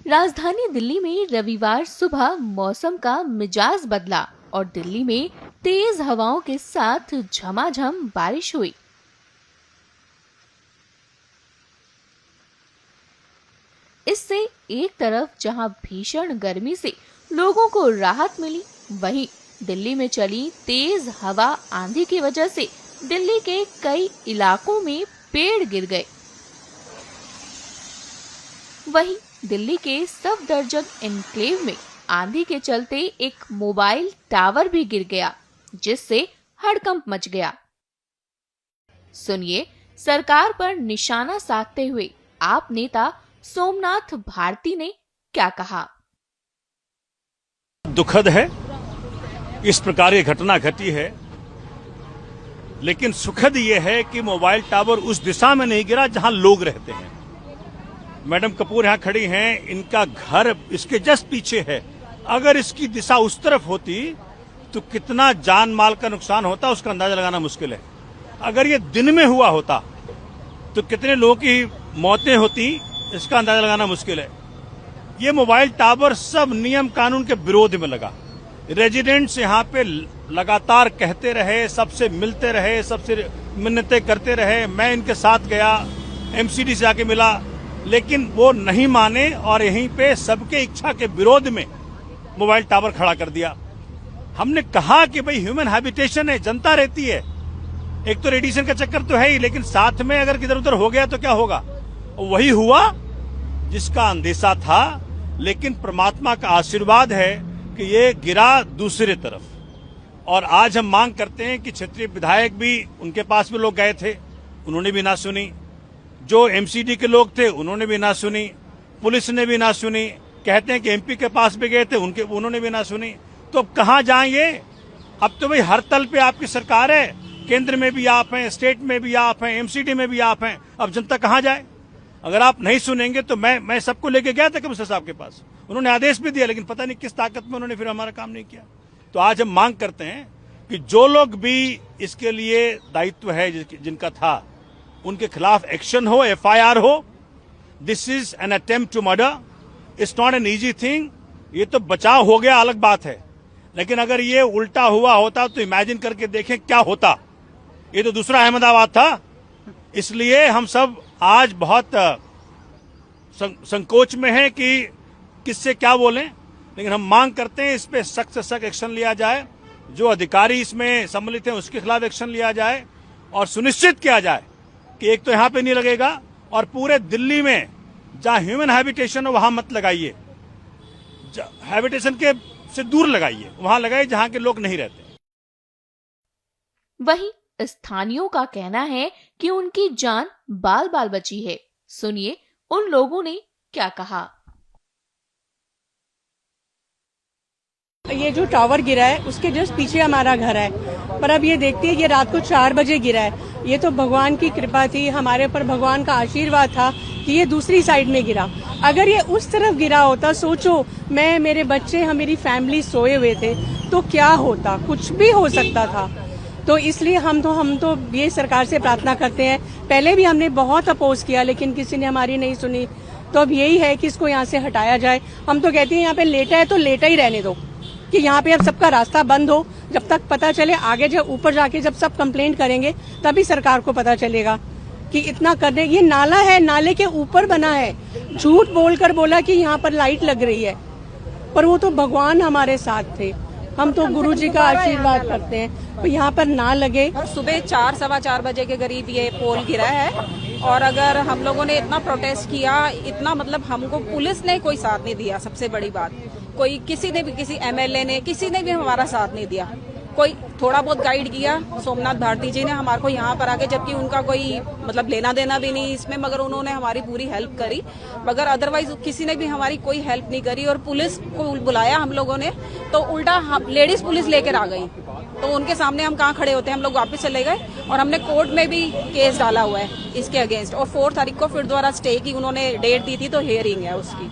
राजधानी दिल्ली में रविवार सुबह मौसम का मिजाज बदला और दिल्ली में तेज हवाओं के साथ झमाझम बारिश हुई। इससे एक तरफ जहां भीषण गर्मी से लोगों को राहत मिली, वहीं दिल्ली में चली तेज हवा आंधी की वजह से दिल्ली के कई इलाकों में पेड़ गिर गए। वहीं दिल्ली के सफदरजंग एन्क्लेव में आंधी के चलते एक मोबाइल टावर भी गिर गया, जिससे हड़कंप मच गया। सुनिए सरकार पर निशाना साधते हुए आप नेता सोमनाथ भारती ने क्या कहा। दुखद है इस प्रकार की घटना घटी है, लेकिन सुखद ये है कि मोबाइल टावर उस दिशा में नहीं गिरा जहां लोग रहते हैं। मैडम कपूर यहां खड़ी हैं, इनका घर इसके जस्ट पीछे है। अगर इसकी दिशा उस तरफ होती तो कितना जान माल का नुकसान होता, उसका अंदाजा लगाना मुश्किल है। अगर ये दिन में हुआ होता तो कितने लोगों की मौतें होती, इसका अंदाजा लगाना मुश्किल है। ये मोबाइल टावर सब नियम कानून के विरोध में लगा। रेजिडेंट्स यहाँ पे लगातार कहते रहे, सबसे मिलते रहे, सबसे मिन्नतें करते रहे। मैं इनके साथ गया, एमसीडी से आके मिला, लेकिन वो नहीं माने और यहीं पे सबके इच्छा के विरोध में मोबाइल टावर खड़ा कर दिया। हमने कहा कि भाई ह्यूमन हैबिटेशन है, जनता रहती है, एक तो रेडिएशन का चक्कर तो है ही, लेकिन साथ में अगर किधर उधर हो गया तो क्या होगा। वही हुआ जिसका अंदेशा था, लेकिन परमात्मा का आशीर्वाद है कि ये गिरा दूसरे तरफ। और आज हम मांग करते हैं कि क्षेत्रीय विधायक भी, उनके पास भी लोग गए थे, उन्होंने भी ना सुनी। जो एमसीडी के लोग थे उन्होंने भी ना सुनी, पुलिस ने भी ना सुनी। कहते हैं कि एमपी के पास भी गए थे, उन्होंने भी ना सुनी। तो अब कहां जाएंगे। अब तो भाई हर तल पे आपकी सरकार है, केंद्र में भी आप हैं, स्टेट में भी आप हैं, एमसीडी में भी आप हैं। अब जनता कहां जाए। अगर आप नहीं सुनेंगे तो मैं सबको लेके गया था कमिश्नर साहब के पास, उन्होंने आदेश भी दिया, लेकिन पता नहीं किस ताकत में उन्होंने फिर हमारा काम नहीं किया। तो आज हम मांग करते हैं कि जो लोग भी इसके लिए दायित्व है जिनका था, उनके खिलाफ एक्शन हो, एफआईआर हो। This is an attempt to murder, it's not an easy thing. ये तो बचाव हो गया, अलग बात है, लेकिन अगर ये उल्टा हुआ होता तो इमेजिन करके देखें क्या होता। ये तो दूसरा अहमदाबाद था। इसलिए हम सब आज बहुत संकोच में हैं कि किससे क्या बोलें, लेकिन हम मांग करते हैं इस पे सख्त से सख्त एक्शन लिया जाए। जो अधिकारी इसमें सम्मिलित हैं उसके खिलाफ एक्शन लिया जाए और सुनिश्चित किया जाए कि एक तो यहां पे नहीं लगेगा और पूरे दिल्ली में जहां ह्यूमन हैबिटेशन हो वहां मत लगाइए, हैबिटेशन के से दूर लगाइए, वहां लगाइए जहां के लोग नहीं रहते। वहीं स्थानीयों का कहना है कि उनकी जान बाल बाल बची है। सुनिए उन लोगों ने क्या कहा। ये जो टावर गिरा है उसके जस्ट पीछे हमारा घर है, पर अब ये देखते हैं ये रात को 4 बजे गिरा है। ये तो भगवान की कृपा थी, हमारे ऊपर भगवान का आशीर्वाद था कि ये दूसरी साइड में गिरा। अगर ये उस तरफ गिरा होता, सोचो मैं, मेरे बच्चे, हम, मेरी फैमिली सोए हुए थे, तो क्या होता, कुछ भी हो सकता था। तो इसलिए हम तो ये सरकार से प्रार्थना करते हैं। पहले भी हमने बहुत अपोज किया, लेकिन किसी ने हमारी नहीं सुनी। तो अब यही है कि इसको यहाँ से हटाया जाए। हम तो कहते हैं यहाँ पे लेटा है तो लेटा ही रहने दो, कि यहाँ पे अब सबका रास्ता बंद हो, जब तक पता चले। आगे जब ऊपर जाके जब सब कंप्लेंट करेंगे तभी सरकार को पता चलेगा कि इतना करने। ये नाला है, नाले के ऊपर बना है। झूठ बोलकर बोला कि यहाँ पर लाइट लग रही है, पर वो तो भगवान हमारे साथ थे। हम तो गुरु जी का आशीर्वाद करते हैं, तो यहाँ पर ना लगे। सुबह 4 सवा 4 बजे के करीब ये पोल गिरा है, और अगर हम लोगों ने इतना प्रोटेस्ट किया, इतना मतलब हमको पुलिस ने कोई साथ नहीं दिया। सबसे बड़ी बात, कोई किसी ने भी, किसी एमएलए ने, किसी ने भी हमारा साथ नहीं दिया। कोई थोड़ा बहुत गाइड किया सोमनाथ भारती जी ने हमारे को यहाँ पर आके, जबकि उनका कोई मतलब लेना देना भी नहीं इसमें, मगर उन्होंने हमारी पूरी हेल्प करी। मगर अदरवाइज किसी ने भी हमारी कोई हेल्प नहीं करी। और पुलिस को बुलाया हम लोगों ने तो उल्टा लेडीज पुलिस लेकर आ गई, तो उनके सामने हम कहाँ खड़े होते हैं, हम लोग वापस चले गए। और हमने कोर्ट में भी केस डाला हुआ है इसके अगेंस्ट, और 4 तारीख को फिर दोबारा स्टे की उन्होंने डेट दी थी, तो हियरिंग है उसकी।